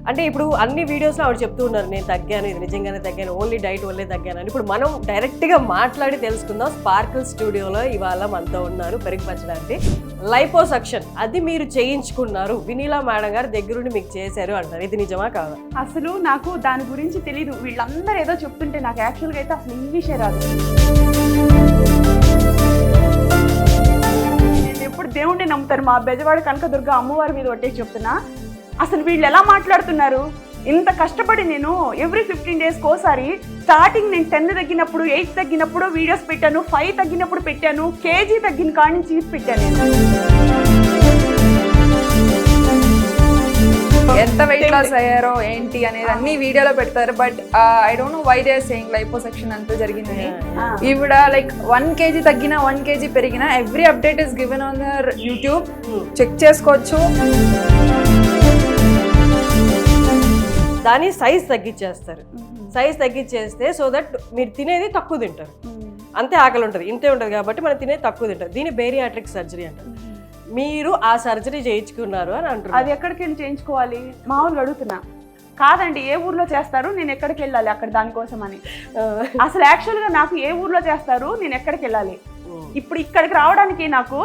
అంటే ఇప్పుడు అన్ని వీడియోస్లో ఆవిడ చెప్తూ ఉన్నారు నేను తగ్గాను, ఇది నిజంగానే తగ్గాను, ఓన్లీ డైట్ వల్లే తగ్గాను అని. ఇప్పుడు మనం డైరెక్ట్గా మాట్లాడి తెలుసుకుందాం. స్పార్కిల్ స్టూడియోలో ఇవాళ మనతో ఉన్నారు పెరుగు పచ్చడానికి. లైపోసక్షన్ అది మీరు చేయించుకున్నారు, వినీలా మేడం గారు దగ్గరుండి మీకు చేశారు అంటారు, ఇది నిజమా కాదా? అసలు నాకు దాని గురించి తెలీదు. వీళ్ళందరూ ఏదో చెప్తుంటే నాకు యాక్చువల్గా అయితే అసలు ఇంగ్లీషే రాదు. నేను ఎప్పుడు దేవుడిని నమ్ముతారు. మా బెజవాడ కనకదుర్గ అమ్మవారి మీద ఒట్టేసి చెప్తున్నా. అసలు వీళ్ళు ఎలా మాట్లాడుతున్నారు? ఇంత కష్టపడి నేను ఎవ్రీ 15 డేస్కి ఒకసారి స్టార్టింగ్ నేను 10 తగ్గినప్పుడు 8 తగ్గినప్పుడు వీడియోస్ పెట్టాను, 5 తగ్గినప్పుడు పెట్టాను, కేజీ తగ్గిన కాడి నుంచి పెట్టాను. ఎంత వెయిట్ లాస్ అయ్యారో ఏంటి అనేది అన్ని వీడియోలో పెడతారు. But I don't know why they are saying liposuction అంతా జరిగిందని. ఈవిడ లైక్ 1 kg తగ్గిన 1 kg పెరిగిన every update is given on their YouTube, check చేసుకోవచ్చు. దాని సైజ్ తగ్గించేస్తారు. సైజ్ తగ్గించేస్తే సో దట్ మీరు తినేది తక్కువ తింటారు, అంతే ఆకలి ఉంటుంది, ఇంతే ఉంటుంది కాబట్టి మనం తినేది తక్కువ తింటారు. దీన్ని బేరియాట్రిక్ సర్జరీ అంటారు. మీరు ఆ సర్జరీ చేయించుకున్నారు అని అంటారు. అది ఎక్కడికి వెళ్ళి చేయించుకోవాలి? మామూలుగా అడుగుతున్నా. కాదండి, ఏ ఊర్లో చేస్తారు, నేను ఎక్కడికి వెళ్ళాలి అక్కడ దానికోసం అని. అసలు యాక్చువల్గా నాకు ఏ ఊర్లో చేస్తారు, నేను ఎక్కడికి వెళ్ళాలి? ఇప్పుడు ఇక్కడికి రావడానికి నాకు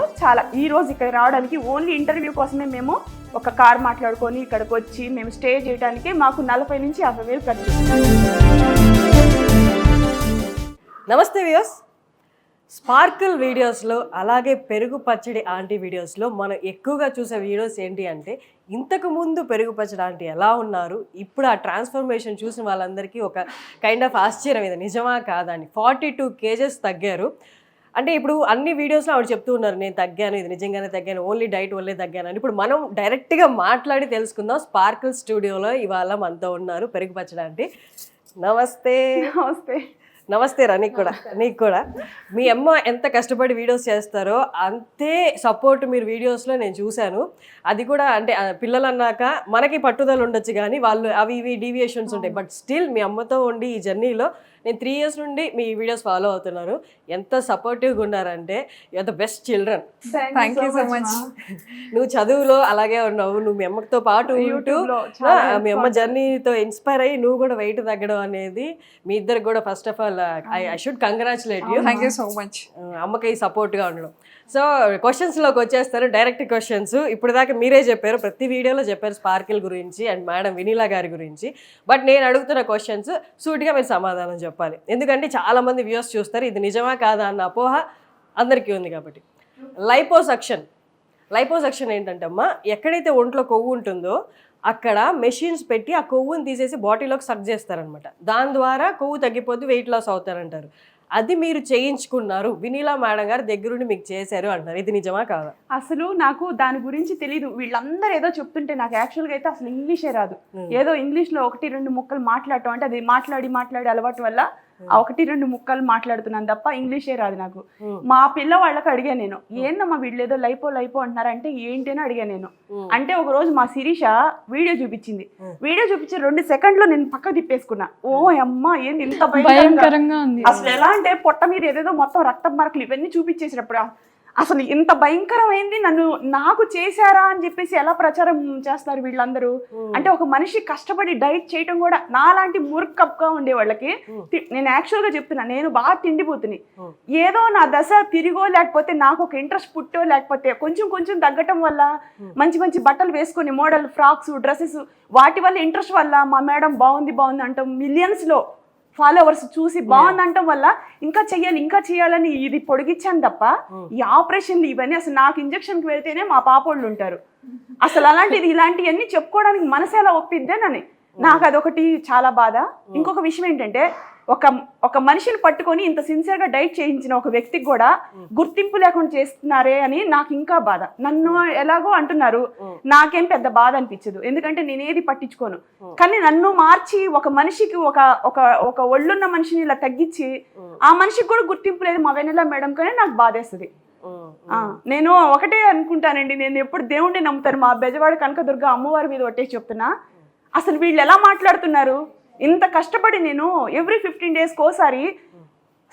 ఈ రోజు ఇక్కడికి రావడానికి ఓన్లీ ఇంటర్వ్యూ కోసమే మేము ఒక కార్ మాట్లాడుకొని ఇక్కడికి వచ్చి మేము స్టే చేయడానికి మాకు 40,000 నుంచి 50,000 ఖర్చు. నమస్తే వ్యూయర్స్. స్పార్కిల్ వీడియోస్లో అలాగే పెరుగు పచ్చడి ఆంటీ వీడియోస్లో మనం ఎక్కువగా చూసే వీడియోస్ ఏంటి అంటే, ఇంతకు ముందు పెరుగు పచ్చడి ఆంటీ ఎలా ఉన్నారు, ఇప్పుడు ఆ ట్రాన్స్ఫర్మేషన్ చూసిన వాళ్ళందరికీ ఒక కైండ్ ఆఫ్ ఆశ్చర్యం, ఇది నిజమా కాదని. 42 kgs తగ్గారు. అంటే ఇప్పుడు అన్ని వీడియోస్లో ఆవిడ చెప్తూ ఉన్నారు నేను తగ్గాను, ఇది నిజంగానే తగ్గాను, ఓన్లీ డైట్ వల్లే తగ్గాను అని. ఇప్పుడు మనం డైరెక్ట్గా మాట్లాడి తెలుసుకుందాం. స్పార్కిల్ స్టూడియోలో ఇవాళ మనతో ఉన్నారు పెరుగు పచ్చడి ఆంటీ. నమస్తే. నమస్తే. నమస్తే రా. నీకు కూడా మీ అమ్మ ఎంత కష్టపడి వీడియోస్ చేస్తారో అంతే సపోర్ట్ మీరు వీడియోస్లో నేను చూశాను. అది కూడా అంటే పిల్లలు అన్నాక మనకి పట్టుదల ఉండొచ్చు కానీ వాళ్ళు అవి ఇవి డీవియేషన్స్ ఉంటాయి. బట్ స్టిల్ మీ అమ్మతో ఉండి ఈ జర్నీలో నేను 3 years నుండి మీ వీడియోస్ ఫాలో అవుతున్నారు. ఎంత సపోర్టివ్గా ఉన్నారంటే you are the best children. Thank you so much. నువ్వు చదువులో అలాగే ఉన్నావు, నువ్వు మీ అమ్మతో పాటు మీ అమ్మ జర్నీతో ఇన్స్పైర్ అయ్యి నువ్వు కూడా వెయిట్ తగ్గడం అనేది మీ ఇద్దరికి కూడా first of all I should congratulate you. Thank you so much. అమ్మకి సపోర్ట్గా ఉండడం. సో క్వశ్చన్స్లోకి వచ్చేస్తారు, డైరెక్ట్ క్వశ్చన్స్. ఇప్పుడు దాకా మీరే చెప్పారు, ప్రతి వీడియోలో చెప్పారు స్పార్కిల్ గురించి అండ్ మేడం వినీలా గారి గురించి. బట్ నేను అడుగుతున్న క్వశ్చన్స్ సూటిగా మీరు సమాధానం చెప్పాలి. ఎందుకంటే చాలామంది వ్యూస్ చూస్తారు, ఇది నిజమా కాదా అన్న అపోహ అందరికీ ఉంది కాబట్టి. లైపోసక్షన్ ఏంటంటే అమ్మా, ఎక్కడైతే ఒంట్లో కొవ్వు ఉంటుందో అక్కడ మెషిన్స్ పెట్టి ఆ కొవ్వుని తీసేసి బాడీలోకి సక్ చేస్తారనమాట. దాని ద్వారా కొవ్వు తగ్గిపోతే వెయిట్ లాస్ అవుతారంటారు. అది మీరు చేయించుకున్నారు, వినీలా మేడం గారు దగ్గరుండి మీకు చేశారు అంటారు, ఇది నిజమా కాదా? అసలు నాకు దాని గురించి తెలీదు. వీళ్ళందరూ ఏదో చెప్తుంటే నాకు యాక్చువల్గా అయితే అసలు ఇంగ్లీషే రాదు. ఏదో ఇంగ్లీష్లో 1-2 ముక్కలు మాట్లాడటం, అంటే అది మాట్లాడి అలవాటు వల్ల ఆ 1-2 ముక్కలు మాట్లాడుతున్నాను తప్ప ఇంగ్లీషే రాదు నాకు. మా పిల్లవాళ్ళకి అడిగాను నేను, ఏందమ్మా వీళ్ళు ఏదో లైపో అంటే ఏంటి అని అడిగాను నేను. అంటే ఒక రోజు మా శిరీష వీడియో చూపించింది. వీడియో చూపించి 2 సెకండ్లో నేను పక్క తిప్పేసుకున్నా. ఓ అమ్మ ఏంది ఇంత భయంకరంగా ఉంది. అసలు ఎలా అంటే పొట్ట మీద ఏదేదో మొత్తం రక్తం మరకలు ఇవన్నీ చూపించేసినప్పుడు అసలు ఇంత భయంకరమైంది, నాకు చేశారా అని చెప్పేసి ఎలా ప్రచారం చేస్తారు వీళ్ళందరూ. అంటే ఒక మనిషి కష్టపడి డైట్ చేయటం కూడా నాలాంటి మురుకప్గా ఉండే వాళ్ళకి, నేను యాక్చువల్గా చెప్తున్నా, నేను బాగా తిండిపోతున్నాయి. ఏదో నా దశ తిరిగో లేకపోతే నాకు ఒక ఇంట్రెస్ట్ పుట్టో లేకపోతే కొంచెం తగ్గటం వల్ల మంచి బట్టలు వేసుకొని మోడల్ ఫ్రాక్స్ డ్రెస్సెస్ వాటి వల్ల ఇంట్రెస్ట్ వల్ల మా మేడం బాగుంది అంటాం, మిలియన్స్లో ఫాలోవర్స్ చూసి బాగుందంటం వల్ల ఇంకా చెయ్యాలని ఇది పొడిగించాను తప్ప ఈ ఆపరేషన్లు ఇవన్నీ అసలు నాకు ఇంజక్షన్కి వెళ్తేనే మా పాపోళ్ళు ఉంటారు. అసలు ఇలాంటివన్నీ చెప్పుకోవడానికి మనసు ఎలా ఒప్పిద్దేనని నాకు అదొకటి చాలా బాధ. ఇంకొక విషయం ఏంటంటే, ఒక మనిషిని పట్టుకొని ఇంత సిన్సియర్గా డైట్ చేయించిన ఒక వ్యక్తికి కూడా గుర్తింపు లేకుండా చేస్తున్నారే అని నాకు ఇంకా బాధ. నన్ను ఎలాగో అంటున్నారు, నాకేం పెద్ద బాధ అనిపించదు, ఎందుకంటే నేనేది పట్టించుకోను. కానీ నన్ను మార్చి ఒక మనిషికి ఒక ఒళ్ళున్న మనిషిని ఇలా తగ్గించి ఆ మనిషికి కూడా గుర్తింపు లేదు మా వెన్నెల మేడం, కానీ నాకు బాధేస్తుంది. నేను ఒకటే అనుకుంటానండి, నేను ఎప్పుడు దేవుడిని నమ్ముతాను. మా బెజవాడ కనకదుర్గ అమ్మవారి మీద ఒట్టేసి చెప్తున్నా. అసలు వీళ్ళు ఎలా మాట్లాడుతున్నారు? ఇంత కష్టపడి నేను ఎవ్రీ 15 డేస్కి ఒకసారి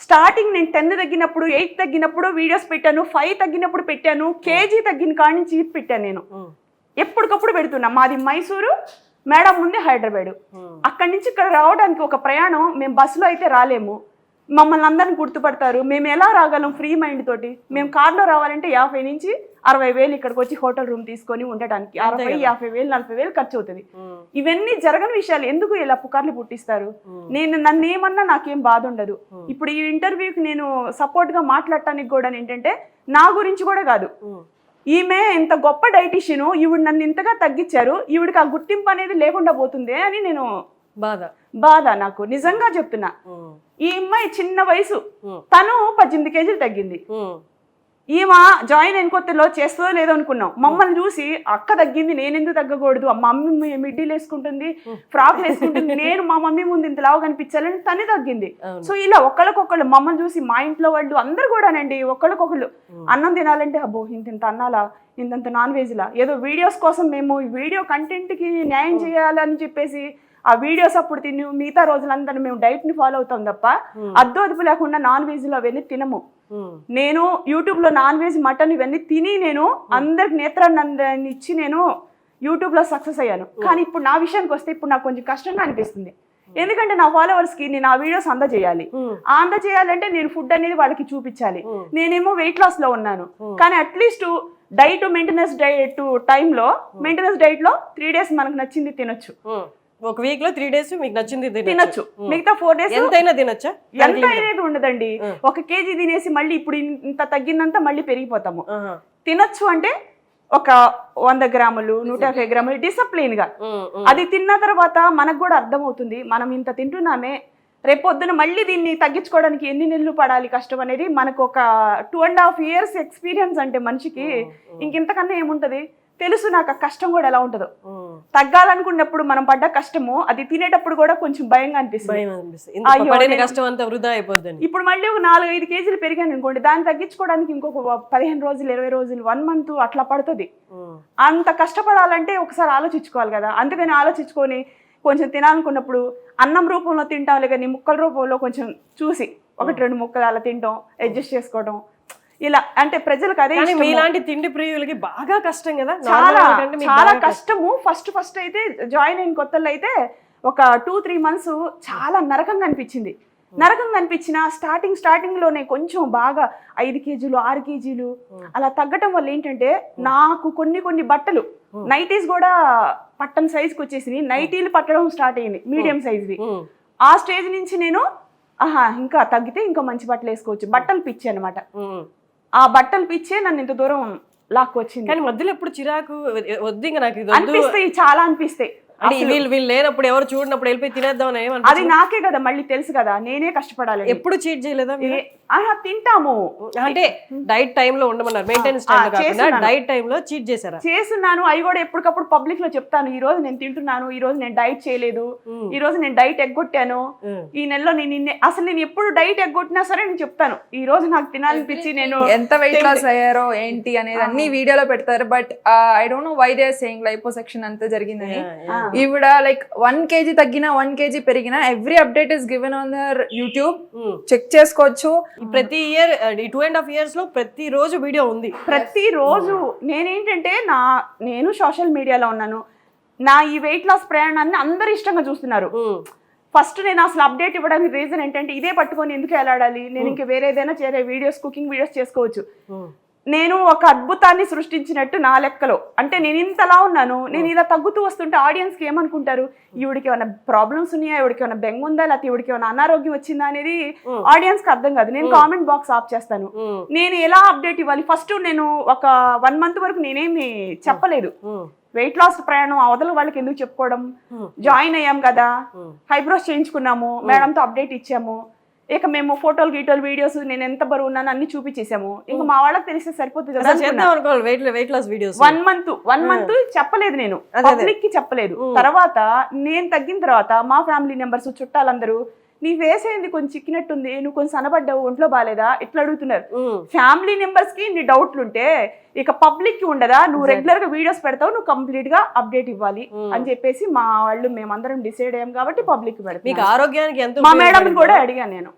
స్టార్టింగ్ నేను 10 తగ్గినప్పుడు 8 తగ్గినప్పుడు వీడియోస్ పెట్టాను, 5 తగ్గినప్పుడు పెట్టాను, కేజీ తగ్గిన కాడి నుంచి పెట్టాను. నేను ఎప్పటికప్పుడు పెడుతున్నా. మాది మైసూరు, మేడం ముందే హైదరాబాద్. అక్కడి నుంచి ఇక్కడ రావడానికి ఒక ప్రయాణం మేము బస్సులో అయితే రాలేము. మమ్మల్ని అందరిని గుర్తుపడతారు. మేము ఎలా రాగలం ఫ్రీ మైండ్ తోటి? మేము కార్లో రావాలంటే 50 నుంచి 60,000 ఇక్కడికి వచ్చి హోటల్ రూమ్ తీసుకొని ఉండటానికి 60,000, 50,000, 40,000 ఖర్చు అవుతుంది. ఇవన్నీ జరగని విషయాలు ఎందుకు ఇలా పుకార్లు పుట్టిస్తారు? నన్ను ఏమన్నా నాకేం బాధ ఉండదు. ఇప్పుడు ఈ ఇంటర్వ్యూకి నేను సపోర్ట్ గా మాట్లాడటానికి కూడా ఏంటంటే నా గురించి కూడా కాదు, ఈమె ఇంత గొప్ప డైటీషియన్, ఈవిడ నన్ను ఇంతగా తగ్గించారు, ఈవిడికి ఆ గుర్తింపు అనేది లేకుండా పోతుంది అని నేను బాధ నాకు నిజంగా చెప్తున్నా. ఈ అమ్మాయి చిన్న వయసు, తను 18 కేజీలు తగ్గింది. ఈమె జాయిన్ అయిన కొత్తలో చేస్తుందో లేదో అనుకున్నాం. మమ్మల్ని చూసి అక్క తగ్గింది, నేను ఎందుకు తగ్గకూడదు, మా మమ్మీ మిడ్డీలు వేసుకుంటుంది, ఫ్రాక్లు వేసుకుంటుంది, నేను మా మమ్మీ ముందు ఇంత లావు కనిపించాలని తనే తగ్గింది. సో ఇలా ఒకళ్ళకొకళ్ళు మమ్మల్ని చూసి మా ఇంట్లో వాళ్ళు అందరు కూడానండి ఒకళ్ళకొకళ్ళు అన్నం తినాలంటే అబ్బో ఇంత అన్నాలా, ఇంతంత నాన్ వెజ్లా, ఏదో వీడియోస్ కోసం మేము వీడియో కంటెంట్కి న్యాయం చేయాలని చెప్పేసి ఆ వీడియోస్ అప్పుడు తిని మిగతా రోజులందరూ మేము డైట్ ని ఫాలో అవుతాం తప్ప అద్దు లేకుండా నాన్ వెజ్ లో అవన్నీ తినము. నేను యూట్యూబ్ లో నాన్ వెజ్ మటన్ ఇవన్నీ తిని నేను అందరికి నేత్రాన్ని ఇచ్చి నేను యూట్యూబ్ లో సక్సెస్ అయ్యాను. కానీ ఇప్పుడు నా విషయానికి వస్తే ఇప్పుడు నాకు కొంచెం కష్టంగా అనిపిస్తుంది. ఎందుకంటే నా ఫాలోవర్స్ కి నేను ఆ వీడియోస్ అందజేయాలి. అందజేయాలంటే నేను ఫుడ్ అనేది వాళ్ళకి చూపించాలి. నేనేమో వెయిట్ లాస్ లో ఉన్నాను, కానీ అట్లీస్ట్ డైట్ మెయింటెనెన్స్ డైట్ టైంలో మెయింటెనెన్స్ డైట్ లో 3 days మనకు నచ్చింది తినొచ్చు. ఒక వీక్ లో 3 days మీకు నచ్చింది తినొచ్చు. మిగతా 4 days ఎంతైనా తినొచ్చా? ఎంత అనేది ఉండదండి. 1 kg తినేసి మళ్ళీ ఇప్పుడు ఇంత తగ్గిందంతా మళ్ళీ పెరిగిపోతాము. తినొచ్చు అంటే ఒక 100 గ్రాములు 150 గ్రాములు డిసిప్లిన్ గా అది తిన్న తర్వాత మనకు కూడా అర్థం అవుతుంది మనం ఇంత తింటున్నామే, రేపొద్దున మళ్ళీ దీన్ని తగ్గించుకోవడానికి ఎన్ని నెలలు పడాలి కష్టం అనేది మనకు ఒక 2.5 years ఎక్స్పీరియన్స్ అంటే మనిషికి ఇంకెంతకన్నా ఏముంటది తెలుసు. నాకు ఆ కష్టం కూడా ఎలా ఉంటుందో, తగ్గాలనుకున్నప్పుడు మనం పడ్డ కష్టము అది తినేటప్పుడు కూడా కొంచెం భయంగా అనిపిస్తుంది. ఇప్పుడు మళ్ళీ ఒక 4-5 కేజీలు పెరిగాను అనుకోండి, దాన్ని తగ్గించుకోవడానికి ఇంకొక 15 రోజులు 20 రోజులు 1 month అట్లా పడుతుంది. అంత కష్టపడాలంటే ఒకసారి ఆలోచించుకోవాలి కదా. అందుకని ఆలోచించుకొని కొంచెం తినాలనుకున్నప్పుడు అన్నం రూపంలో తింటాం, కానీ ముక్కల రూపంలో కొంచెం చూసి 1-2 ముక్కలు అలా తింటాం, అడ్జస్ట్ చేసుకోవడం ఇలా. అంటే ప్రజలకు అదే మీలాంటి తిండి ప్రియులకి బాగా కష్టం కదా, చాలా కష్టము. ఫస్ట్ అయితే జాయిన్ అయిన కొత్తలో అయితే ఒక 2-3 months చాలా నరకంగా అనిపించింది. నరకంగా అనిపించిన స్టార్టింగ్ లోనే కొంచెం బాగా 5 కేజీలు 6 కేజీలు అలా తగ్గటం వల్ల ఏంటంటే నాకు కొన్ని బట్టలు నైటీస్ కూడా పట్టని సైజ్కి వచ్చేసి నైటీలు పట్టడం స్టార్ట్ అయింది, మీడియం సైజ్వి. ఆ స్టేజ్ నుంచి నేను ఇంకా తగ్గితే ఇంకా మంచి బట్టలు వేసుకోవచ్చు, బట్టలు పిచ్చి అనమాట. ఆ బట్టలు పిచ్చే నన్ను ఇంత దూరం లాక్కు వచ్చింది. కానీ మధ్యలో ఎప్పుడు చిరాకు వద్దు ఇంకా నాకు అనిపిస్తాయి, చాలా అనిపిస్తాయి. వీళ్ళు లేనప్పుడు ఎవరు చూడనప్పుడు వెళ్ళిపోయి తినేద్దాం అది నాకే కదా మళ్ళీ తెలుసు కదా, నేనే కష్టపడాలి. ఎప్పుడు చీట్ చేయలేదా? తింటాము అంటే డైట్ టైమ్ లో ఉండమన్నారు, మెయింటెనెన్స్ టైం కాకుండా డైట్ టైం లో చీట్ చేశారా? చేస్తున్నాను. అవి కూడా ఎప్పటికప్పుడు పబ్లిక్ లో చెప్తాను, ఈ రోజు నేను తింటున్నాను, ఈ రోజు నేను డైట్ చేయలేదు, ఈ రోజు నేను డైట్ ఎగ్గొట్టాను, ఈ నెలలో నేను అసలు నేను ఎప్పుడు డైట్ ఎగ్గొట్టినా సరే నేను చెప్తాను, ఈ రోజు నాకు తినాలనిపించి నేను ఎంత వెయిట్ లాస్ అయ్యారో ఏంటి అనేది అన్ని వీడియోలో పెడతారు. But I don't know why they are saying liposuction అంతా జరిగిందని. ఈవిడ like 1 kg తగ్గినా 1 kg పెరిగినా every update is given on their YouTube, check చేసుకోవచ్చు. ప్రతి ఇయర్ 2.5 years లో ప్రతి రోజు వీడియో ఉంది, ప్రతి రోజు. నేనేంటంటే నేను సోషల్ మీడియాలో ఉన్నాను, నా ఈ వెయిట్ లాస్ ప్రయాణాన్ని అందరు ఇష్టంగా చూస్తున్నారు. ఫస్ట్ నేను అసలు అప్డేట్ ఇవ్వడానికి రీజన్ ఏంటంటే ఇదే పట్టుకొని ఎందుకు వెళ్ళాడాలి, నేను ఇంకా వేరే ఏదైనా వీడియోస్ కుకింగ్ వీడియోస్ చేసుకోవచ్చు. నేను ఒక అద్భుతాన్ని సృష్టించినట్టు నా లెక్కలో. అంటే నేను ఇంతలా ఉన్నాను, నేను ఇలా తగ్గుతూ వస్తుంటే ఆడియన్స్కి ఏమనుకుంటారు, ఈవిడికి ఏమైనా ప్రాబ్లమ్స్ ఉన్నాయా, ఈవిడికి ఏమైనా బెంగ ఉందా, లేకపోతే ఈవిడికి ఏమైనా అనారోగ్యం వచ్చిందా అనేది ఆడియన్స్ కి అర్థం కాదు. నేను కామెంట్ బాక్స్ ఆఫ్ చేస్తాను. నేను ఎలా అప్డేట్ ఇవ్వాలి? ఫస్ట్ నేను ఒక 1 month వరకు నేనేమి చెప్పలేదు. వెయిట్ లాస్ ప్రయాణం అవతల వాళ్ళకి ఎందుకు చెప్పుకోవడం, జాయిన్ అయ్యాం కదా, హైబ్రోస్ చేయించుకున్నాము, మేడంతో అప్డేట్ ఇచ్చాము, ఇక మేము ఫోటోలు గీటోలు వీడియోస్ నేను ఎంత బరువు ఉన్నాను అన్ని చూపించేసాము, ఇంకా మా వాళ్ళకి తెలిస్తే సరిపోతుంది కదా. 1 month చెప్పలేదు, నేను పబ్లిక్ కి చెప్పలేదు. తర్వాత నేను తగ్గిన తర్వాత మా ఫ్యామిలీ మెంబర్స్ చుట్టాలందరూ నీ ఫేస్ ఏంది కొంచెం చిక్కినట్టుంది, నువ్వు కొంచెం సన్నబడ్డావు, ఒంట్లో బాలేదా, ఇట్లా అడుగుతున్నారు. ఫ్యామిలీ మెంబర్స్ కి నీ డౌట్లు ఉంటే ఇక పబ్లిక్ కి ఉండదా, నువ్వు రెగ్యులర్ గా వీడియోస్ పెడతావు, నువ్వు కంప్లీట్ గా అప్డేట్ ఇవ్వాలి అని చెప్పేసి మా వాళ్ళు మేమందరం డిసైడ్ అయ్యాం కాబట్టి పబ్లిక్ పెడతాం. ఆరోగ్యానికి ఎంత మా మేడం కూడా అడిగాను నేను,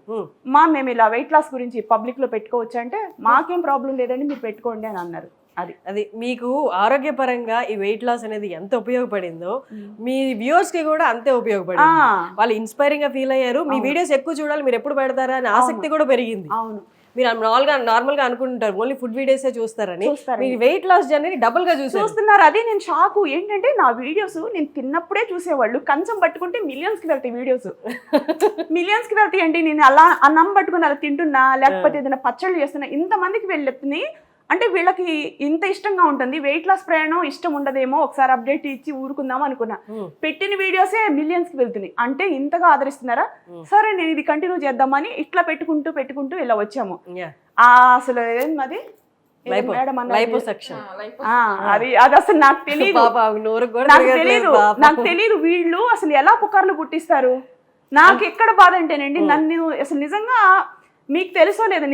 మేము ఇలా వెయిట్ లాస్ గురించి పబ్లిక్ లో పెట్టుకోవచ్చు అంటే మాకేం ప్రాబ్లం లేదండి మీరు పెట్టుకోండి అని అన్నారు. అది మీకు ఆరోగ్యపరంగా ఈ వెయిట్ లాస్ అనేది ఎంత ఉపయోగపడిందో మీ వ్యూవర్స్ కి కూడా అంతే ఉపయోగపడింది. వాళ్ళు ఇన్స్పైరింగ్ గా ఫీల్ అయ్యారు. మీ వీడియోస్ ఎక్కువ చూడాలి, మీరు ఎప్పుడు పెడతారా అని ఆసక్తి కూడా పెరిగింది. అవును, మీరు నార్మల్ గా అనుకుంటారు ఓన్లీ ఫుడ్ వీడియోసే చూస్తారని, మీరు వెయిట్ లాస్ జర్నీ డబుల్ గా చూస్తున్నారు. అది నేను షాకు. ఏంటంటే నా వీడియోస్ నేను తిన్నప్పుడే చూసేవాళ్ళు, కంచం పట్టుకుంటే మిలియన్స్ కి వెళ్తాయి వీడియోస్. మిలియన్స్ కి వెళ్తాయి అండి. నేను అలా అన్నం పట్టుకుని అలా తింటున్నా, లేకపోతే ఏదైనా పచ్చళ్ళు చేస్తున్నా, ఇంతమందికి వెళ్ళి అంటే వీళ్ళకి ఇంత ఇష్టంగా ఉంటుంది. వెయిట్ లాస్ ప్రయాణం ఇష్టం ఉండదేమో, ఒకసారి అప్డేట్ ఇచ్చి ఊరుకుందాం అనుకున్నా. పెట్టిన వీడియోసే మిలియన్స్ కి వెళ్తున్నాయి. అంటే ఇంతగా ఆదరిస్తున్నారా, సరే నేను ఇది కంటిన్యూ చేద్దామని ఇట్లా పెట్టుకుంటూ ఇలా వచ్చాము. అసలు ఏమది అది అసలు నాకు తెలియదు వీళ్ళు అసలు ఎలా పుకార్లు పుట్టిస్తారు. నాకు ఎక్కడ బాధ అంటేనండి, నన్ను అసలు నిజంగా మీకు తెలుసో లేదు,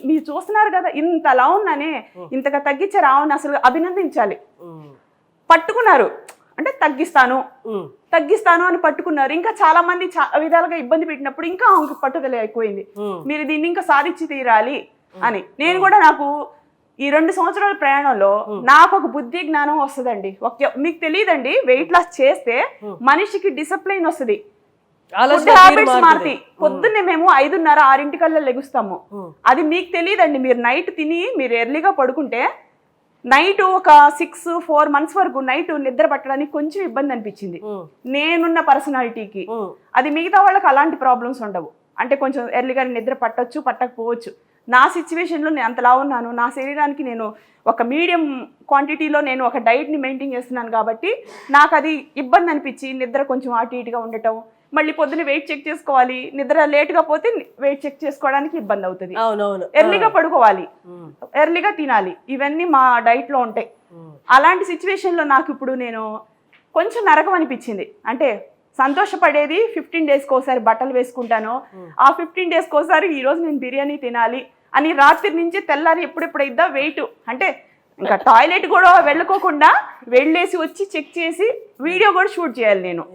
మీరు చూస్తున్నారు కదా ఇంతలా ఉన్నానే, ఇంతగా తగ్గించారు. అవును, అసలు అభినందించాలి. పట్టుకున్నారు అంటే తగ్గిస్తాను అని పట్టుకున్నారు. ఇంకా చాలా మంది విధాలుగా ఇబ్బంది పెట్టినప్పుడు ఇంకా ఆమెకు పట్టుదల ఎక్కువైంది, మీరు దీన్ని ఇంకా సాధించి తీరాలి అని. నేను కూడా నాకు ఈ 2 సంవత్సరాల ప్రయాణంలో నాకు ఒక బుద్ధి జ్ఞానం వస్తుందండి. మీకు తెలియదండి, వెయిట్ లాస్ చేస్తే మనిషికి డిసిప్లైన్ వస్తుంది, హ్యాబిట్స్ మారుతాయి. పొద్దున్నే మేము 5:30, 6 లెగుస్తాము. అది మీకు తెలియదండి. మీరు నైట్ తిని మీరు ఎర్లీగా పడుకుంటే నైట్ ఒక 6-4 మంత్స్ వరకు నైట్ నిద్ర పట్టడానికి కొంచెం ఇబ్బంది అనిపించింది నేనున్న పర్సనాలిటీకి. అది మిగతా వాళ్ళకి అలాంటి ప్రాబ్లమ్స్ ఉండవు. అంటే కొంచెం ఎర్లీగా నిద్ర పట్టొచ్చు, పట్టకపోవచ్చు. నా సిచ్యువేషన్లో నేను అంతలా ఉన్నాను. నా శరీరానికి నేను ఒక మీడియం క్వాంటిటీలో నేను ఒక డైట్ని మెయింటైన్ చేస్తున్నాను కాబట్టి నాకు అది ఇబ్బంది అనిపించి నిద్ర కొంచెం అటు ఇటుగా ఉండటం, మళ్ళీ పొద్దున్న వెయిట్ చెక్ చేసుకోవాలి, నిద్ర లేట్గా పోతే వెయిట్ చెక్ చేసుకోవడానికి ఇబ్బంది అవుతుంది. ఎర్లీగా పడుకోవాలి, ఎర్లీగా తినాలి, ఇవన్నీ మా డైట్ లో ఉంటాయి. అలాంటి సిచ్యువేషన్ లో నాకు ఇప్పుడు నేను కొంచెం నరకం అనిపించింది. అంటే సంతోషపడేది 15 డేస్కి ఒకసారి బట్టలు వేసుకుంటాను, ఆ 15 డేస్కి ఒకసారి ఈ రోజు నేను బిర్యానీ తినాలి అని రాత్రి నుంచి తెల్లారి ఎప్పుడెప్పుడైద్దా వెయిట్, అంటే ఇంకా టాయిలెట్ కూడా వెళ్ళకోకుండా వెళ్ళేసి వచ్చి చెక్ చేసి వీడియో కూడా షూట్ చేయాలి నేను.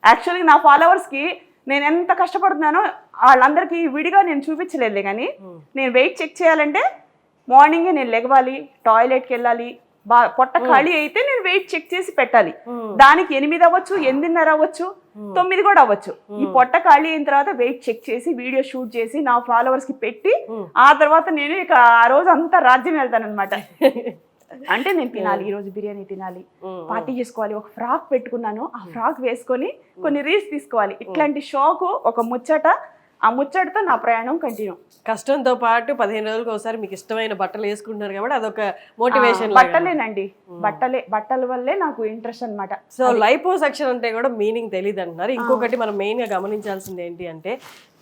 యాక్చువల్లీ నా ఫాలోవర్స్కి నేను ఎంత కష్టపడుతున్నానో వాళ్ళందరికీ విడిగా నేను చూపించలేదు. కానీ నేను వెయిట్ చెక్ చేయాలంటే మార్నింగే నేను లెగవాలి, టాయిలెట్కి వెళ్ళాలి, పొట్ట ఖాళీ అయితే నేను వెయిట్ చెక్ చేసి పెట్టాలి. దానికి 8 అవ్వచ్చు, 8:30 అవ్వచ్చు, 9 కూడా అవ్వచ్చు. ఈ పొట్ట ఖాళీ అయిన తర్వాత వెయిట్ చెక్ చేసి వీడియో షూట్ చేసి నా ఫాలోవర్స్ కి పెట్టి ఆ తర్వాత నేను ఇక ఆ రోజు అంతా రాజ్యం వెళ్తాను అనమాట. అంటే నేను తినాలి, ఈ రోజు బిర్యానీ తినాలి, పార్టీ చేసుకోవాలి, ఒక ఫ్రాక్ పెట్టుకున్నాను, ఆ ఫ్రాక్ వేసుకొని కొన్ని రీల్స్ తీసుకోవాలి. ఇట్లాంటి షోకు ఒక ముచ్చట, ఆ ముచ్చటతో నా ప్రయాణం కంటిన్యూ. కష్టంతో పాటు 15 రోజులకు ఒకసారి మీకు ఇష్టమైన బట్టలు వేసుకుంటున్నారు కాబట్టి అదొక మోటివేషన్. బట్టలేనండి, బట్టల వల్లే నాకు ఇంట్రెస్ట్ అనమాట. సో లైపోసక్షన్ అంటే కూడా మీనింగ్ తెలియదు అంటున్నారు. ఇంకొకటి మనం మెయిన్ గా గమనించాల్సింది ఏంటి అంటే,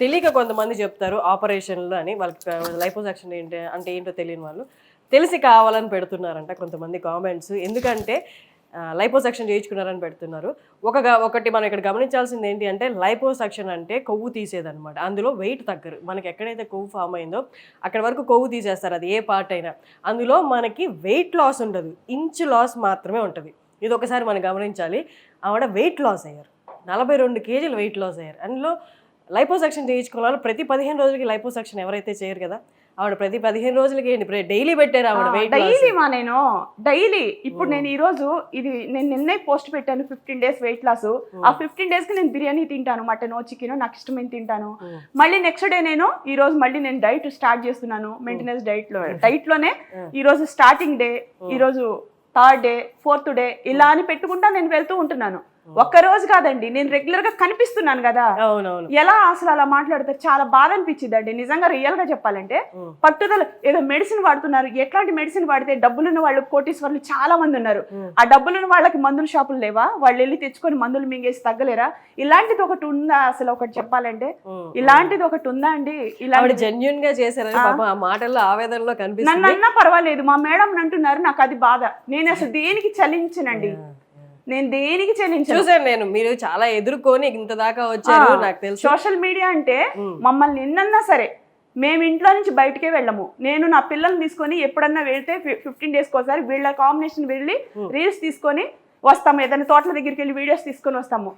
తెలియక కొంతమంది చెప్తారు ఆపరేషన్లు అని, వాళ్ళకి లైపోసక్షన్ ఏంటి అంటే ఏంటో తెలియని వాళ్ళు తెలిసి కావాలని పెడుతున్నారంట కొంతమంది కామెంట్స్. ఎందుకంటే లైపోసక్షన్ చేయించుకున్నారని పెడుతున్నారు. ఒకటి మనం ఇక్కడ గమనించాల్సింది ఏంటి అంటే, లైపోసక్షన్ అంటే కొవ్వు తీసేదనమాట. అందులో వెయిట్ తగ్గరు. మనకి ఎక్కడైతే కొవ్వు ఫామ్ అయిందో అక్కడ వరకు కొవ్వు తీసేస్తారు, అది ఏ పార్ట్ అయినా. అందులో మనకి వెయిట్ లాస్ ఉండదు, ఇంచ్ లాస్ మాత్రమే ఉంటుంది. ఇది ఒకసారి మనం గమనించాలి. ఆవిడ వెయిట్ లాస్ అయ్యారు, 42 కేజీలు వెయిట్ లాస్ అయ్యారు. అందులో లైపోసక్షన్ చేయించుకున్న వాళ్ళు ప్రతి 15 రోజులకి లైపోసక్షన్ ఎవరైతే చేయరు కదా, ఆవిడ ప్రతి 15 రోజులకి ఏంటి డైలీ పెట్టారు ఆవిడ వెయిట్. నేను డైలీ ఇప్పుడు నేను ఈ రోజు ఇది నేను నిన్నే పోస్ట్ పెట్టాను 15 డేస్ వెయిట్ లాస్. ఆ 15 డేస్ కి నేను బిర్యానీ తింటాను, మటన్ చికెన్ నాకు ఇష్టమైన తింటాను. మళ్ళీ నెక్స్ట్ డే నేను ఈ రోజు మళ్ళీ నేను డైట్ స్టార్ట్ చేస్తున్నాను, మెయింటెనెన్స్ డైట్ లోనే ఈ రోజు స్టార్టింగ్ డే, ఈ రోజు 3rd డే, 4th డే ఇలా అని పెట్టుకుంటా నేను వెళ్తూ ఉంటున్నాను. ఒక్క రోజు కాదండి, నేను రెగ్యులర్ గా కనిపిస్తున్నాను కదా. ఎలా అసలు అలా మాట్లాడతారు, చాలా బాధ అనిపించింది అండి నిజంగా. రియల్ గా చెప్పాలంటే పట్టుదల. ఏదో మెడిసిన్ వాడుతున్నారు, ఎట్లాంటి మెడిసిన్ వాడితే డబ్బులున్న వాళ్ళు కోటీశ్వర్లు చాలా మంది ఉన్నారు. ఆ డబ్బులున్న వాళ్ళకి మందుల షాపులు లేవా, వాళ్ళు వెళ్ళి తెచ్చుకొని మందులు మింగేసి తగ్గలేరా? ఇలాంటిది ఒకటి ఉందా అసలు? ఒకటి చెప్పాలంటే ఇలాంటిది ఒకటి ఉందా అండి? ఇలా జెన్యూన్ గా చేశారు, ఆ మాటల్లో ఆవేదనలో కనిపిస్తుంది. నన్ను అన్నా పర్వాలేదు, మా మేడం అంటున్నారు, నాకు అది బాధ. నేను అసలు దేనికి చలించనండి, నేను దేనికి చూసాను. నేను మీరు చాలా ఎదుర్కొని ఇంత దాకా వచ్చారు నాకు తెలుసు. సోషల్ మీడియా అంటే మమ్మల్ని ఎన్నన్నా సరే మేము ఇంట్లో నుంచి బయటకే వెళ్ళము. నేను నా పిల్లల్ని తీసుకొని ఎప్పుడన్నా వెళ్తే 15 డేస్కి ఒకసారి వీళ్ళ కాంబినేషన్ వెళ్ళి రీల్స్ తీసుకొని వస్తాము, ఏదైనా తోటల దగ్గరికి వెళ్ళి వీడియోస్ తీసుకొని వస్తాము.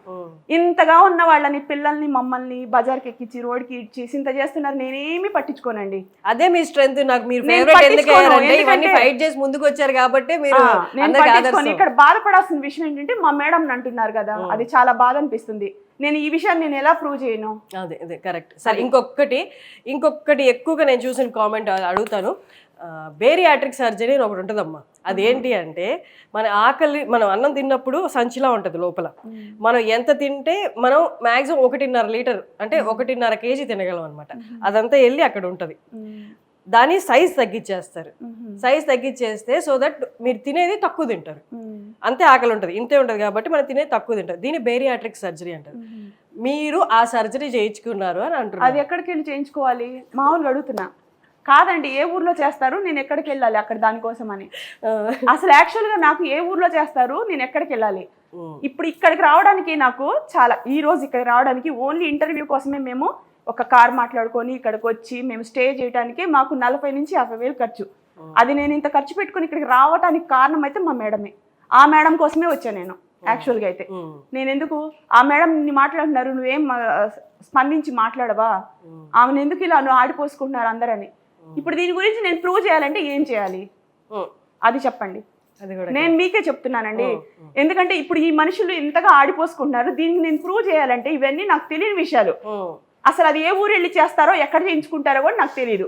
ఇంతగా ఉన్న వాళ్ళని, పిల్లల్ని, మమ్మల్ని బజార్కి ఎక్కించి రోడ్కి ఇచ్చి ఇంత చేస్తున్నారు, నేనేమి పట్టించుకోనండి. అదే మీ స్ట్రెంత్. నాకు మీరు నేను ఫేవరెట్ ఎందుకు పట్టించుకోను, అయ్యారంటే ఇవన్నీ ఎందుకంటే- ఫైట్ చేసి ముందుకు వచ్చారు కాబట్టి మీరు నేను అందరికీ పట్టించుకోను. ఆదర్శం. ఇక్కడ బాధపడాల్సిన విషయం ఏంటంటే మా మేడం అంటున్నారు కదా, అది చాలా బాధ అనిపిస్తుంది. నేను ఈ విషయాన్ని నేను ఎలా ప్రూవ్ చేయను? అదే అదే కరెక్ట్. సరే, ఇంకొకటి ఎక్కువగా నేను చూసిన కామెంట్ అడుగుతాను. బేరియాట్రిక్ సర్జరీ అని ఒకటి ఉంటుందమ్మా. అదేంటి అంటే మన ఆకలి, మనం అన్నం తిన్నప్పుడు సంచిలా ఉంటుంది లోపల. మనం ఎంత తింటే మనం మ్యాక్సిమం 1.5 లీటర్ అంటే 1.5 కేజీ తినగలం అనమాట. అదంతా వెళ్ళి అక్కడ ఉంటుంది. దాని సైజ్ తగ్గించేస్తారు. సైజ్ తగ్గించేస్తే సో దట్ మీరు తినేది తక్కువ తింటారు. అంతే ఆకలి ఉంటుంది, ఇంతే ఉంటుంది కాబట్టి మనం తినేది తక్కువ తింటారు. దీన్ని బేరియాట్రిక్ సర్జరీ అంటారు. మీరు ఆ సర్జరీ చేయించుకున్నారు అని అంటున్నారు. అది ఎక్కడికి వెళ్ళి చేయించుకోవాలి? మామూలుగా అడుగుతున్నా. కాదండి, ఏ ఊర్లో చేస్తారు, నేను ఎక్కడికి వెళ్ళాలి అక్కడ దానికోసం అని. అసలు యాక్చువల్గా నాకు ఏ ఊర్లో చేస్తారు, నేను ఎక్కడికి వెళ్ళాలి? ఇప్పుడు ఇక్కడికి రావడానికి నాకు ఈ రోజు ఇక్కడికి రావడానికి ఓన్లీ ఇంటర్వ్యూ కోసమే మేము ఒక కార్ మాట్లాడుకొని ఇక్కడికి వచ్చి మేము స్టే చేయడానికి మాకు 40,000 నుంచి 50,000 ఖర్చు. అది నేను ఇంత ఖర్చు పెట్టుకుని ఇక్కడికి రావడానికి కారణం అయితే మా మేడమే. ఆ మేడం కోసమే వచ్చాను నేను యాక్చువల్గా అయితే. నేను ఎందుకు ఆ మేడం మాట్లాడుతున్నారు, నువ్వేం స్పందించి మాట్లాడవా, ఆమెను ఎందుకు ఇలా నువ్వు ఆడిపోసుకుంటున్నారు అందరని. ఇప్పుడు దీని గురించి నేను ప్రూవ్ చేయాలంటే ఏం చేయాలి అది చెప్పండి. నేను మీకే చెప్తున్నానండి. ఎందుకంటే ఇప్పుడు ఈ మనుషులు ఇంతగా ఆడిపోసుకుంటున్నారు, దీనికి నేను ప్రూవ్ చేయాలంటే ఇవన్నీ నాకు తెలియని విషయాలు. అసలు అది ఏ ఊరు వెళ్ళి చేస్తారో, ఎక్కడ చేయించుకుంటారో కూడా నాకు తెలియదు.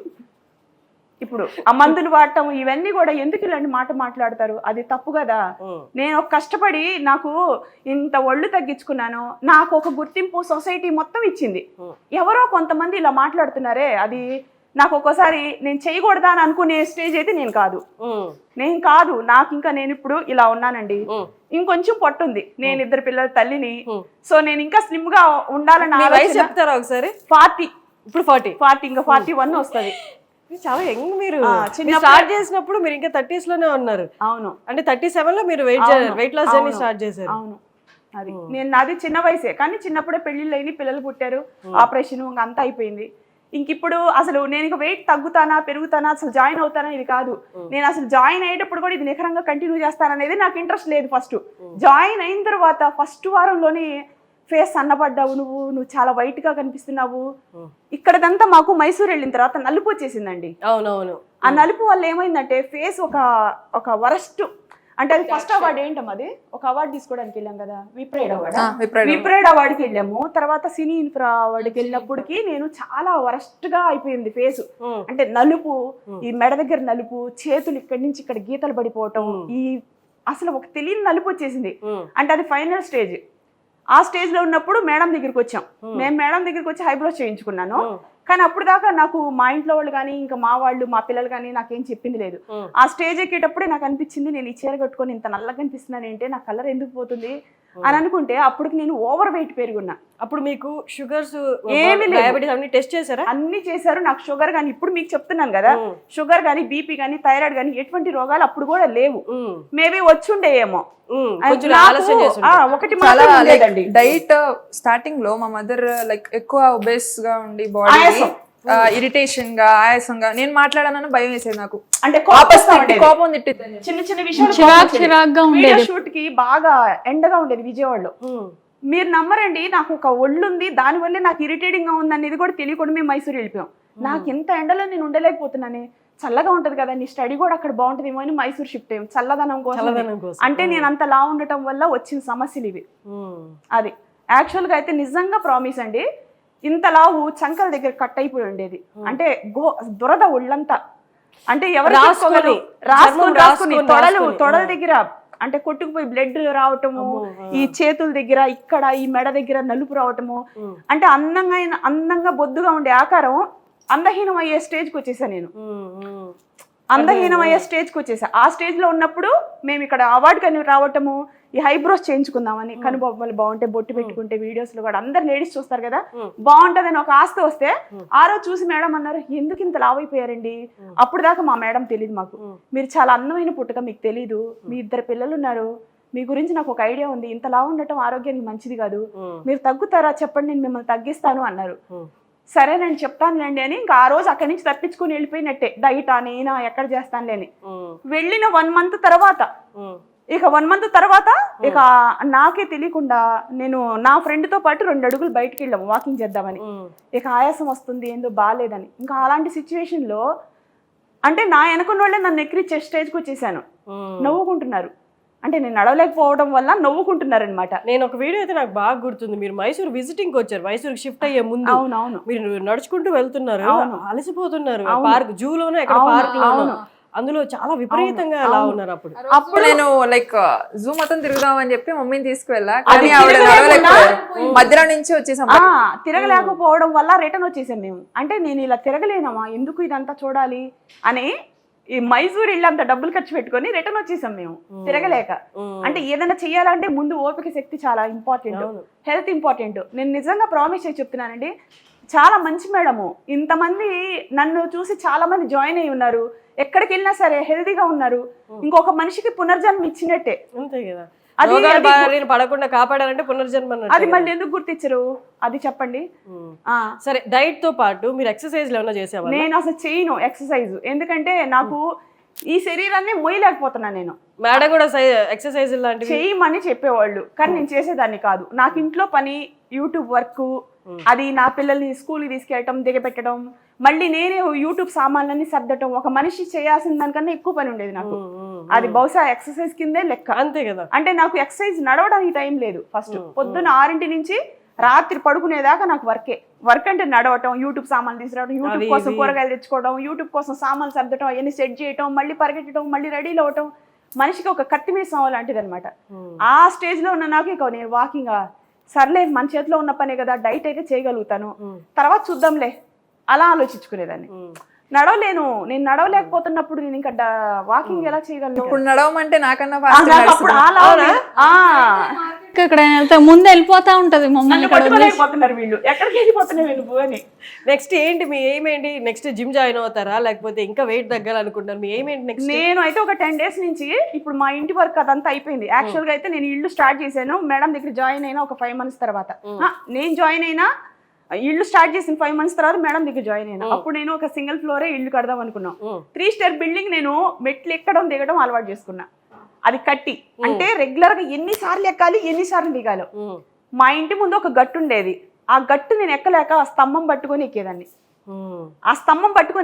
ఇప్పుడు ఆ మందులు వాడటం ఇవన్నీ కూడా ఎందుకు ఇలాంటి మాట మాట్లాడతారు? అది తప్పు కదా. నేను కష్టపడి నాకు ఇంత ఒళ్ళు తగ్గించుకున్నాను, నాకు ఒక గుర్తింపు సొసైటీ మొత్తం ఇచ్చింది. ఎవరో కొంతమంది ఇలా మాట్లాడుతున్నారే, అది నాకు ఒక్కోసారి నేను చేయకూడదా అని అనుకునే స్టేజ్ అయితే నేను కాదు. నాకు ఇంకా నేను ఇప్పుడు ఇలా ఉన్నానండి, ఇంకొంచెం పొట్టుంది, నేను 2 పిల్లల తల్లిని. సో నేను ఇంకా స్లిమ్ గా ఉండాలని చెప్తారా ఒకసారి? 40. ఇప్పుడు 40 ఇంకా 41 వస్తుంది. చాలా యంగ్. మీరు స్టార్ట్ చేసినప్పుడు మీరు ఇంకా 30s లోనే ఉన్నారు. అవును, అంటే 37 లో మీరు వెయిట్ లాస్ జర్నీ స్టార్ట్ చేశారు. అవును, అది నాది చిన్న వయసే, కానీ చిన్నప్పుడే పెళ్లిళ్ళు అయినాయి, పిల్లలు పుట్టారు, ఆపరేషన్ ఇంకా అంతా అయిపోయింది. ఇప్పుడు అసలు నేను ఇక వెయిట్ తగ్గుతానా పెరుగుతానా, అసలు జాయిన్ అవుతానా ఇది కాదు. నేను అసలు జాయిన్ అయ్యేటప్పుడు కూడా ఇది నిఖరంగా కంటిన్యూ చేస్తాననేది నాకు ఇంట్రెస్ట్ లేదు. ఫస్ట్ జాయిన్ అయిన తర్వాత ఫస్ట్ వారంలోనే ఫేస్ సన్నపడ్డావు, నువ్వు చాలా వైట్ గా కనిపిస్తున్నావు. ఇక్కడదంతా మాకు మైసూర్ వెళ్ళిన తర్వాత నలుపు వచ్చేసిందండి. అవునవును. ఆ నలుపు వల్ల ఏమైందంటే ఫేస్ ఒక వరస్ట్, అంటే అది ఫస్ట్ అవార్డు ఏంటమ్మా, అది ఒక అవార్డు తీసుకోవడానికి వెళ్ళాం కదా, విప్రైడ్ అవార్డుకి వెళ్ళాము. తర్వాత సినీ ఇన్ఫ్రా అవార్డుకి వెళ్ళినప్పటికి నేను చాలా వరస్ట్ గా అయిపోయింది ఫేస్. అంటే నలుపు, ఈ మెడ దగ్గర నలుపు, చేతులు ఇక్కడి నుంచి ఇక్కడ గీతలు పడిపోవటం, ఈ అసలు ఒక తెలియని నలుపు వచ్చేసింది. అంటే అది ఫైనల్ స్టేజ్. ఆ స్టేజ్ లో ఉన్నప్పుడు మేడం దగ్గరికి వచ్చాం. మేము మేడం దగ్గరికి వచ్చి ఐబ్రోస్ చేయించుకున్నాను. కానీ అప్పుడు దాకా నాకు మా ఇంట్లో వాళ్ళు కానీ ఇంకా మా వాళ్ళు మా పిల్లలు కానీ నాకేం చెప్పింది లేదు. ఆ స్టేజ్ ఎక్కేటప్పుడే నాకు అనిపించింది, నేను ఈ చీర కట్టుకొని ఇంత నల్లగా కనిపిస్తున్నాను ఏంటి, నా కలర్ ఎందుకు పోతుంది అని అనుకుంటే అప్పటికి నేను ఓవర్ వెయిట్ పెరుగున్నా. అప్పుడు మీకు షుగర్స్ ఏమి డయాబెటీస్ అన్ని టెస్ట్ చేశారా? అన్ని చేశారు. నాకు షుగర్ కానీ, ఇప్పుడు మీకు చెప్తున్నాను కదా, షుగర్ కానీ బీపీ కానీ థైరాయిడ్ కానీ ఎటువంటి రోగాలు అప్పుడు కూడా లేవు. మేబీ వచ్చుండేయేమో. ఒకటి మాత్రం డైట్ స్టార్టింగ్ లో మా మదర్ లైక్ ఎక్కువ ఒబేస్ గా ఉండి బాడీ ఇరిటేషన్ గా ఆయాసంగా నేను మాట్లాడానని భయం వేసేది నాకు. అంటే కోపం తిట్టిద్ది. చిన్న చిన్న విషయాలు షూట్ కి బాగా ఎండగా ఉండేది విజయవాడలో. మీరు నమ్మరండి, నాకు ఒక ఒళ్ళుంది, దానివల్లే నాకు ఇరిటేటింగ్ గా ఉంది అనేది కూడా తెలియకుండా మేము మైసూరు వెళ్ళిపోయాం. నాకు ఎంత ఎండలో నేను ఉండలేకపోతున్నానే, చల్లగా ఉంటది కదా, నీ స్టడీ కూడా అక్కడ బాగుంటదేమో అని మైసూరు షిఫ్ట్ అయ్యాం చల్లదనం కోసం. అంటే నేను అంత లా ఉండటం వల్ల వచ్చిన సమస్యలు ఇవి. అది యాక్చువల్ గా అయితే నిజంగా ప్రామిస్ అండి, ఇంత లావు చంకల దగ్గర కట్ అయిపోయి ఉండేది. అంటే దురద ఒళ్ళంతా, అంటే ఎవరు రాసుకొని తొడల దగ్గర అంటే కొట్టుకుపోయి బ్లడ్ రావటము, ఈ చేతుల దగ్గర ఇక్కడ ఈ మెడ దగ్గర నలుపు రావటము, అంటే అందంగా బొద్దుగా ఉండే ఆకారం అందహీనం అయ్యే స్టేజ్కి వచ్చేసా నేను. అందహీనం అయ్యే స్టేజ్కి వచ్చేసా. ఆ స్టేజ్ లో ఉన్నప్పుడు మేము ఇక్కడ అవార్డు కని రావటము, ఈ హైబ్రోస్ చేయించుకుందామని, కనుబొమ్మలు బాగుంటే బొట్టు పెట్టుకుంటే వీడియోస్ లో కూడా అందరు లేడీస్ చూస్తారు కదా, బాగుంటదని ఒక ఆస్తి వస్తే ఆ రోజు చూసి మేడం అన్నారు, ఎందుకు ఇంత లావ్ అయిపోయారండి. అప్పుడు దాకా మా మేడం తెలియదు మాకు, మీరు చాలా అందమైన పుట్టుక, మీకు తెలీదు, మీ 2 పిల్లలు ఉన్నారు, మీ గురించి నాకు ఒక ఐడియా ఉంది, ఇంత లావ్ ఉండటం ఆరోగ్యానికి మంచిది కాదు, మీరు తగ్గుతారా చెప్పండి, నేను మిమ్మల్ని తగ్గిస్తాను అన్నారు. సరే నేను చెప్తానులేండి అని ఇంకా ఆ రోజు అక్కడి నుంచి తప్పించుకుని వెళ్ళిపోయినట్టే. డైట్ నేనా ఎక్కడ చేస్తానులేని వెళ్ళిన 1 month తర్వాత ఇక 1 month తర్వాత ఇక నాకే తెలియకుండా నేను నా ఫ్రెండ్తో పాటు 2 అడుగులు బయటికి వెళ్ళాము వాకింగ్ చేద్దామని. ఇక ఆయాసం వస్తుంది ఏందో బాగాలేదని. ఇంకా అలాంటి సిచ్యువేషన్లో అంటే నా వెనకున్న వాళ్ళే నన్ను ఎక్కిరిచ్చే స్టేజ్కి వచ్చేసాను. నవ్వుకుంటున్నారు, అంటే నేను నడవలేకపోవడం వల్ల నవ్వుకుంటున్నారు అనమాట. నేను ఒక వీడియో అయితే నాకు బాగా గుర్తుంది, మీరు మైసూర్ విజిటింగ్ వచ్చారు, మైసూర్ షిఫ్ట్ అయ్యే ముందు. అవునవును, మీరు నడుచుకుంటూ వెళ్తున్నారు, అలసిపోతున్నారు, పార్క్ జూలోనే ఎక్కడ పార్క్ లోనో, అందులో చాలా విపరీతంగా అలా ఉన్నారు. అప్పుడు నేను లైక్ జూ మొత్తం తిరుగుదామని చెప్పి మమ్మీని తీసుకువెళ్ళా, కానీ ఆవిడ నడవలేకపోయారు, మధ్యలో నుంచి వచ్చేసాం. తిరగలేకపోవడం వల్ల రిటర్న్ వచ్చేసాం మేము. అంటే నేను ఇలా తిరగలేనమ్మా, ఎందుకు ఇదంతా చూడాలి అని ఈ మైసూర్ ఇల్లంతా డబ్బులు ఖర్చు పెట్టుకొని రిటర్న్ వచ్చేసాం మేము తిరగలేక. అంటే ఏదైనా చెయ్యాలంటే ముందు ఓపిక శక్తి చాలా ఇంపార్టెంట్, హెల్త్ ఇంపార్టెంట్. నేను నిజంగా ప్రామిస్ చేసి చెప్తున్నానండి, చాలా మంచి మేడము. ఇంతమంది నన్ను చూసి చాలా మంది జాయిన్ అయి ఉన్నారు, ఎక్కడికి వెళ్ళినా సరే హెల్తీగా ఉన్నారు. ఇంకొక మనిషికి పునర్జన్మ ఇచ్చినట్టే. అంతే కదా, అది పడకుండా కాపాడాలంటే పునర్జన్మ. అది మళ్ళీ ఎందుకు గుర్తించరు అది చెప్పండి. సరే, డైట్ తో పాటు మీరు ఎక్సర్సైజ్ ఏమైనా చేసేవాళ్ళా? నేను అసలు చేయను ఎక్సర్సైజ్, ఎందుకంటే నాకు ఈ శరీరాన్ని మోయలేకపోతున్నా. నేను మేడం కూడా ఎక్సర్సైజ్ లాంటివి చేయమని చెప్పేవాళ్ళు, కానీ నేను చేసేదాన్ని కాదు. నాకు ఇంట్లో పని, యూట్యూబ్ వర్క్, అది నా పిల్లల్ని స్కూల్కి తీసుకెళ్ళటం, దిగబెట్టడం, మళ్ళీ నేనే యూట్యూబ్ సామాన్లన్నీ సర్దటం, ఒక మనిషి చేయాల్సిన దానికన్నా ఎక్కువ పని ఉండేది నాకు. అది బహుశా ఎక్సర్సైజ్ కిందే లెక్క. అంతే కదా, అంటే నాకు ఎక్సర్సైజ్ నడవడానికి టైం లేదు. ఫస్ట్ పొద్దున్న 6 నుంచి రాత్రి పడుకునేదాకా నాకు వర్క్ అంటే నడవటం, యూట్యూబ్ సామాన్లు తీసుకురావడం, యూట్యూబ్ కోసం కూరగాయలు తెచ్చుకోవడం, యూట్యూబ్ కోసం సామాన్లు సర్దటం, అవన్నీ సెట్ చేయటం, మళ్ళీ పరిగెట్టడం, మళ్ళీ రెడీలో అవటం, మనిషికి ఒక కత్తి మీద సామాన్ లాంటిది అనమాట. ఆ స్టేజ్ లో ఉన్న నాకు ఇక నేను వాకింగ్ సర్లే మన చేతిలో ఉన్న పనే కదా, డైట్ అయితే చేయగలుగుతాను, తర్వాత చూద్దాంలే అలా ఆలోచించుకునేదాన్ని. నడవలేను, నేను నడవలేకపోతున్నప్పుడు నేను ఇంకా వాకింగ్ ఎలా చేయగలను? ఇప్పుడు నడవమంటే నాకన్నా ఇక్కడ ముందు వెళ్ళిపోతా ఉంటది మమ్మల్ని పట్టుకోలేకపోతున్నారు వీళ్ళు, ఎక్కడికి వెళ్ళిపోతున్నావు నువ్వు అని. నెక్స్ట్ ఏంటి మీ ఎయిమ్ ఏంటి? నెక్స్ట్ జిమ్ జాయిన్ అవుతారా, లేకపోతే ఇంకా వెయిట్ తగ్గాలనుకుంటారు? మీ ఎయిమ్ ఏంటి నెక్స్ట్? నేను అయితే ఒక 10 days నుంచి ఇప్పుడు మా ఇంటి వర్క్ అదంతా అయిపోయింది. యాక్చువల్ గా అయితే నేను ఇల్లు స్టార్ట్ చేశాను, మేడం దగ్గర జాయిన్ అయినా ఒక 5 months తర్వాత. నేను జాయిన్ అయినా ఇల్లు స్టార్ట్ చేసిన 5 months తర్వాత మేడం దగ్గర జాయిన్ అయినా. అప్పుడు నేను ఒక సింగిల్ ఫ్లోరే ఇల్లు కడదాం అనుకున్నాం. 3 star బిల్డింగ్ నేను మెట్లు ఎక్కడం దిగడం అలవాటు చేసుకున్నా. అది కట్టి అంటే రెగ్యులర్ గా ఎన్నిసార్లు ఎక్కాలి, ఎన్నిసార్లు దిగాలి. మా ఇంటి ముందు ఒక గట్టు ఉండేది, ఆ గట్టు నేను ఎక్కలేక ఆ స్తంభం పట్టుకొని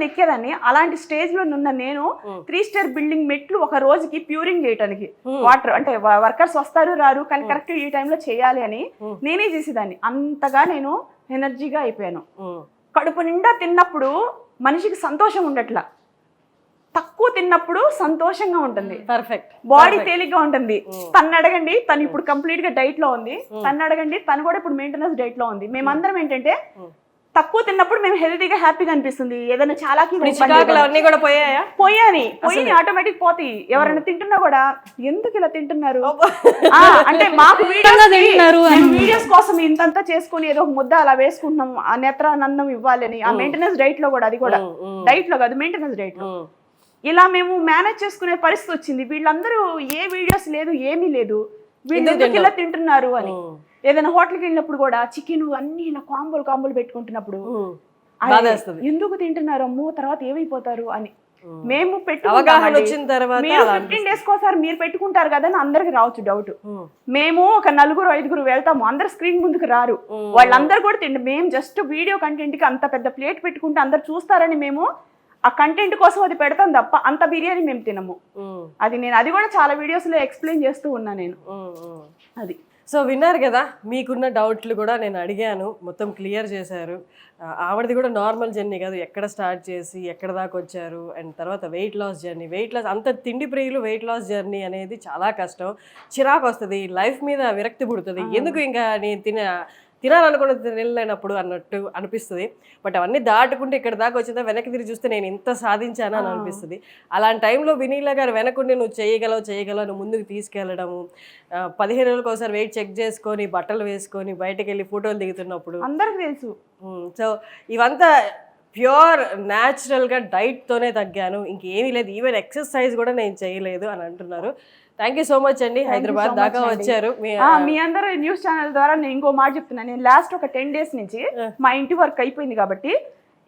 ఎక్కేదాన్ని. అలాంటి స్టేజ్ లో ఉన్న నేను 3 star బిల్డింగ్ మెట్లు ఒక రోజుకి ప్యూరింగ్ చేయడానికి, వాటర్ అంటే వర్కర్స్ వస్తారు రారు కానీ కరెక్ట్ ఈ టైంలో చేయాలి అని నేనే చేసేదాన్ని. అంతగా నేను ఎనర్జీగా అయిపోయాను. కడుపు నిండా తిన్నప్పుడు మనిషికి సంతోషం ఉండట్లా, తక్కువ తిన్నప్పుడు సంతోషంగా ఉంటుంది, పర్ఫెక్ట్ బాడీ తేలిగ్గా ఉంటుంది. తను అడగండి, తను ఇప్పుడు కంప్లీట్ గా డైట్ లో ఉంది, తను అడగండి, తను కూడా ఇప్పుడు మెయింటెనెన్స్ డైట్ లో ఉంది. మేమందరం ఏంటంటే తక్కువ తిన్నప్పుడు మేము హెల్తీగా హ్యాపీగా అనిపిస్తుంది. ఏదైనా చాలా పోయి ఆటోమేటిక్ పోతాయి. ఎవరైనా తింటున్నా కూడా ఎందుకు ఇలా తింటున్నారు అంటే మాకు వీడియోస్ కోసం ఇంతంతా చేసుకుని ఏదో ఒక ముద్ద అలా వేసుకుంటున్నాం, ఆ నేత్రానందం ఇవ్వాలని. ఆ మెయింటెనెన్స్ డైట్ లో కూడా, అది కూడా డైట్ లో కాదు మెయింటెనెన్స్ డైట్ లో ఇలా మేము మేనేజ్ చేసుకునే పరిస్థితి వచ్చింది. వీళ్ళందరూ ఏ వీడియోస్ లేదు, ఏమీ లేదు, వీళ్ళు ఎందుకు ఇలా తింటున్నారు అని. ఏదైనా హోటల్కి వెళ్ళినప్పుడు కూడా చికెన్ అన్ని ఇలా కాంబోలు పెట్టుకుంటున్నప్పుడు ఎందుకు తింటున్నారు అమ్మో తర్వాత ఏమైపోతారు అని మేము అవగాహన వచ్చిన తర్వాత 15 days కోసారి మీరు పెట్టుకుంటారు కదా అని అందరికి రావచ్చు డౌట్. మేము ఒక 4-5 వెళ్తాము, అందరు స్క్రీన్ ముందుకు రారు, వాళ్ళందరూ కూడా తిండి. మేము జస్ట్ వీడియో కంటెంట్ కి అంత పెద్ద ప్లేట్ పెట్టుకుంటే అందరు చూస్తారని మేము ఆ కంటెంట్ కోసం అది పెడతాం తప్ప అంత బిర్యానీ మేము తినము. అది కూడా చాలా వీడియోస్ లో ఎక్స్ప్లెయిన్ చేస్తూ ఉన్నా నేను. అది సో విన్నారు కదా, మీకున్న డౌట్లు కూడా నేను అడిగాను, మొత్తం క్లియర్ చేశారు. ఆవిడది కూడా నార్మల్ జర్నీ కాదు, ఎక్కడ స్టార్ట్ చేసి ఎక్కడ దాకా వచ్చారు, అండ్ తర్వాత వెయిట్ లాస్ జర్నీ. అంత తిండి ప్రియులు వెయిట్ లాస్ జర్నీ అనేది చాలా కష్టం, చిరాకు వస్తుంది, లైఫ్ మీద విరక్తి పుడుతుంది. ఎందుకు ఇంకా నేను తినాలనుకున్న తినలేనప్పుడు అన్నట్టు అనిపిస్తుంది. బట్ అవన్నీ దాటుకుంటే ఇక్కడ దాకా వచ్చిందా వెనక్కి తిరిగి చూస్తే నేను ఇంత సాధించాను అని అనిపిస్తుంది. అలాంటి టైంలో వినీలా గారు వెనకుండి నువ్వు చేయగలవు నువ్వు ముందుకు తీసుకెళ్ళడము, 15 రోజులకు ఒకసారి వెయిట్ చెక్ చేసుకొని బట్టలు వేసుకొని బయటకు వెళ్ళి ఫోటోలు దిగుతున్నప్పుడు అందరికి తెలుసు. సో ఇవంతా ప్యూర్ న్యాచురల్గా డైట్తోనే తగ్గాను, ఇంకేమీ లేదు, ఈవెన్ ఎక్సర్సైజ్ కూడా నేను చేయలేదు అని అంటున్నారు. థ్యాంక్ యూ సో మచ్ అండి, హైదరాబాద్ దాకా వచ్చారు. మీ అందరూ న్యూస్ ఛానల్ ద్వారా నేను ఇంకో మాట చెప్తున్నాను. నేను లాస్ట్ ఒక 10 days నుంచి మా ఇంటి వర్క్ అయిపోయింది కాబట్టి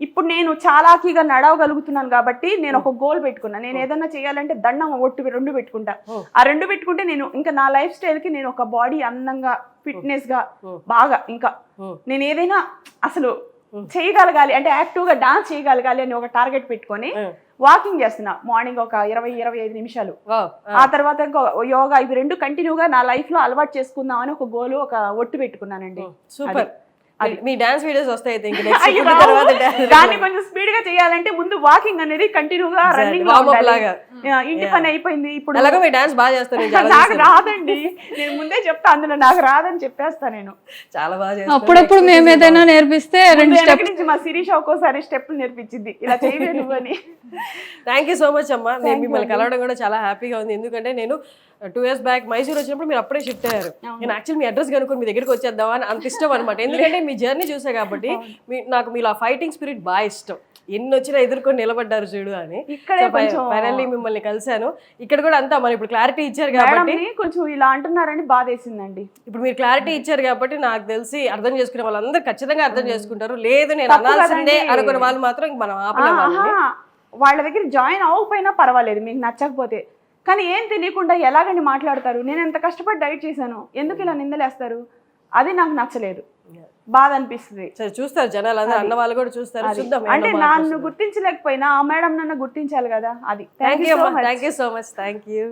ఇప్పుడు నేను చాలాకీగా నడవగలుగుతున్నాను కాబట్టి నేను ఒక గోల్ పెట్టుకున్నా. నేను ఏదన్నా చేయాలంటే దండం ఒట్టు 2 పెట్టుకుంటా. ఆ 2 పెట్టుకుంటే నేను ఇంకా నా లైఫ్ స్టైల్ కి నేను ఒక బాడీ అందంగా ఫిట్నెస్ గా బాగా ఇంకా నేను ఏదైనా అసలు చేయగలగాలి అంటే యాక్టివ్ గా డాన్స్ చేయగలగాలి అని ఒక టార్గెట్ పెట్టుకొని వాకింగ్ చేస్తున్నా. మార్నింగ్ ఒక 20-25 నిమిషాలు, ఆ తర్వాత ఇంకో యోగా, ఇవి 2 కంటిన్యూగా నా లైఫ్ లో అలవాటు చేసుకుందాం అని ఒక గోల్, ఒక ఒట్టు పెట్టుకున్నానండి. సూపర్. మీ డాన్స్ వీడియోస్ వస్తాయి అయితే ఇంక next అయ్యో, ఇప్పుడు తర్వాత dance. దాన్ని కొంచెం స్పీడ్ గా చేయాలంటే ముందు వాకింగ్ అనేది కంటిన్యూగా రన్నింగ్ warm up లాగా. ఇంటి పని అయిపోయింది ఇప్పుడు. ఎలాగో మీ డాన్స్ బాగా చేస్తారు, నేను చాలా నాకు చూసాను. రాదండి, నేను ముందే చెప్తా, అందులో నాకు రాదని చెప్పేస్తా నేను. చాలా బాగా చేస్తారు. అప్పుడప్పుడు మేము ఏదైనా నేర్పిస్తే 2 వెనక స్టెప్స్ నుంచి మా శిరీష ఒక్కోసారి స్టెప్పులు నేర్పించింది, ఇలా చేయవే నువ్వు అని. థ్యాంక్ యూ సో మచ్ అమ్మా. నేను మిమ్మల్ని కలవడం కూడా చాలా హ్యాపీగా ఉంది. ఎందుకంటే నేను 2 years బ్యాక్ మైసూర్ వచ్చినప్పుడు మీరు అప్పుడే షిఫ్ట్ అయ్యారు. నేను యాక్చువల్లీ మీ అడ్రస్ కనుక్కొని మీ దగ్గరికి వచ్చేద్దామా అని అంత ఇష్టం అనమాట. ఎందుకంటే మీ జర్నీ చూసా కాబట్టి నాకు మీలో ఫైటింగ్ స్పిరిట్ బాగా ఇష్టం. ఎన్ని వచ్చినా ఎదుర్కొని నిలబడ్డారు చూడు అని. ఇక్కడే కొంచెం ఫైనల్లీ మిమ్మల్ని కలిశాను. ఇక్కడ కూడా అంతా మరి ఇప్పుడు క్లారిటీ ఇచ్చారు కాబట్టి మేడంని కొంచెం ఇలా అంటున్నారని బాధేసిందండి. ఇప్పుడు మీరు క్లారిటీ ఇచ్చారు కాబట్టి నాకు తెలిసి అర్థం చేసుకునే వాళ్ళందరూ ఖచ్చితంగా అర్థం చేసుకుంటారు. లేదు నేను అనాల్సిందే అనుకునే వాళ్ళు మాత్రం ఇంక మనం ఆపలేము. ఆహా, వాళ్ళ దగ్గర జాయిన్ అవ్వకపోయినా పర్వాలేదు మీకు నచ్చకపోతే, కానీ ఏం తెలియకుండా ఎలాగండి మాట్లాడతారు. నేను ఎంత కష్టపడి డైట్ చేశాను, ఎందుకు ఇలా నిందలేస్తారు, అది నాకు నచ్చలేదు, బాధ అనిపిస్తుంది. సరే చూస్తారు జనాలు, అందరూ అన్న వాళ్ళు కూడా చూస్తారు. చూద్దాం. అంటే నన్ను గుర్తించలేకపోయినా ఆ మేడం నన్ను గుర్తించాలి కదా. అది thank you so much. Thank you.